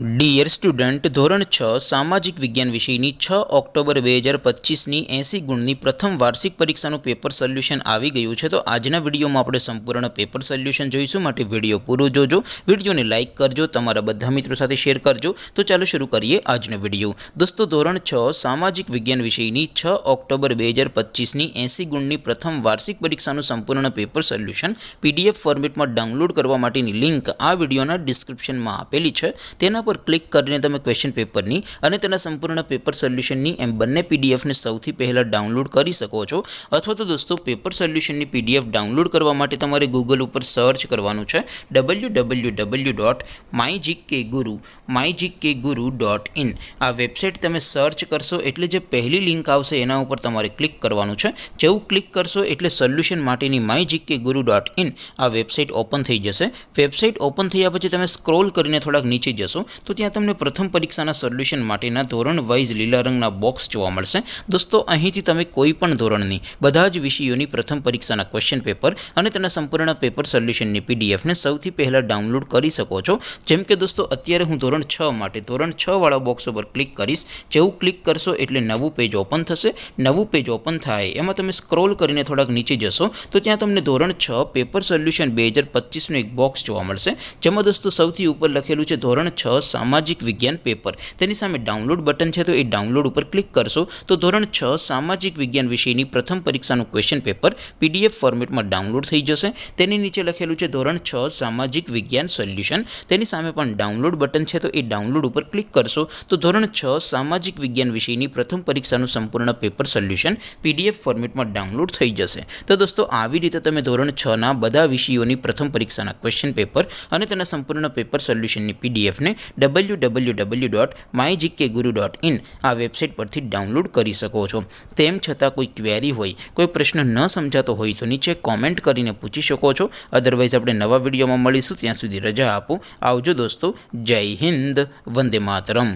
Dear student, ધોરણ 6 સામાજિક વિજ્ઞાન વિષયની 6 ઓક્ટોબર 2025ની 80 ગુણની પ્રથમ વાર્ષિક પરીક્ષાનું પેપર સોલ્યુશન આવી ગયું છે। તો આજના વિડીયોમાં આપણે સંપૂર્ણ પેપર સોલ્યુશન જોઈશું, માટે વિડીયો પૂરો જોજો, વિડીયોને લાઇક કરજો, તમારા બધા મિત્રો સાથે શેર કરજો। તો ચાલો શરૂ કરીએ આજનો વિડીયો। દોસ્તો, ધોરણ 6 સામાજિક વિજ્ઞાન વિષયની 6 ઓક્ટોબર 2025ની 80 ગુણની પ્રથમ વાર્ષિક પરીક્ષાનું સંપૂર્ણ પેપર સોલ્યુશન PDF ફોર્મેટમાં ડાઉનલોડ કરવા માટેની લિંક આ વિડીયોના ડિસ્ક્રિપ્શનમાં આપેલી છે। તેના પર ક્લિક કરીને તમે ક્વેશ્ચન પેપરની અને તેના સંપૂર્ણ પેપર સોલ્યુશનની એમ બંને પીડીએફને સૌથી પહેલાં ડાઉનલોડ કરી શકો છો। અથવા તો દોસ્તો, પેપર સોલ્યુશનની PDF ડાઉનલોડ કરવા માટે તમારે ગૂગલ ઉપર સર્ચ કરવાનું છે www.mygkguru.in। આ વેબસાઇટ તમે સર્ચ કરશો એટલે જે પહેલી લિંક આવશે એના ઉપર તમારે ક્લિક કરવાનું છે। જેવું ક્લિક કરશો એટલે સોલ્યુશન માટેની mygkguru.in આ વેબસાઇટ ઓપન થઈ જશે। વેબસાઇટ ઓપન થયા પછી તમે સ્ક્રોલ કરીને થોડાક નીચે જશો તો ત્યાં તમને પ્રથમ પરીક્ષાના સોલ્યુશન માટેના ધોરણ વાઇઝ લીલા રંગના બોક્સ જોવા મળશે। દોસ્તો, અહીંથી તમે કોઈ પણ ધોરણની બધા જ વિષયોની પ્રથમ પરીક્ષાના ક્વેશ્ચન પેપર અને તેના સંપૂર્ણ પેપર સોલ્યુશનની પીડીએફને સૌથી પહેલાં ડાઉનલોડ કરી શકો છો। જેમ કે દોસ્તો, અત્યારે હું ધોરણ 6 માટે ધોરણ 6 વાળા બોક્સ ઉપર ક્લિક કરીશ। જેવું ક્લિક કરશો એટલે નવું પેજ ઓપન થશે। નવું પેજ ઓપન થાય એમાં તમે સ્ક્રોલ કરીને થોડાક નીચે જશો તો ત્યાં તમને ધોરણ 6 પેપર સોલ્યુશન 2025નું એક બોક્સ જોવા મળશે, જેમાં દોસ્તો સૌથી ઉપર લખેલું છે ધોરણ 6 સામાજિક વિજ્ઞાન પેપર। તેની સામે ડાઉનલોડ બટન છે, તો એ ડાઉનલોડ ઉપર ક્લિક કરશો તો ધોરણ 6 સામાજિક વિજ્ઞાન વિષયની પ્રથમ પરીક્ષાનું ક્વેશ્ચન પેપર PDF ફોર્મેટમાં ડાઉનલોડ થઈ જશે। તેની નીચે લખેલું છે ધોરણ 6 સામાજિક વિજ્ઞાન સોલ્યુશન। તેની સામે પણ ડાઉનલોડ બટન છે, તો એ ડાઉનલોડ ઉપર ક્લિક કરશો તો ધોરણ 6 સામાજિક વિજ્ઞાન વિષયની પ્રથમ પરીક્ષાનું સંપૂર્ણ પેપર સોલ્યુશન PDF ફોર્મેટમાં ડાઉનલોડ થઈ જશે। તો દોસ્તો, આવી રીતે તમે ધોરણ 6ના બધા વિષયોની પ્રથમ પરીક્ષાના ક્વેશ્ચન પેપર અને તેના સંપૂર્ણ પેપર સોલ્યુશનની પીડીએફને www.mygkguru.in આ વેબસાઇટ પરથી ડાઉનલોડ કરી શકો છો। તેમ છતાં કોઈ ક્વેરી હોય, કોઈ પ્રશ્ન ન સમજાતો હોય તો નીચે કોમેન્ટ કરીને પૂછી શકો છો। અદરવાઇઝ આપણે નવા વિડીયોમાં મળીશું, ત્યાં સુધી રજા આપો। આવજો દોસ્તો, જય હિન્દ, વંદે માતરમ।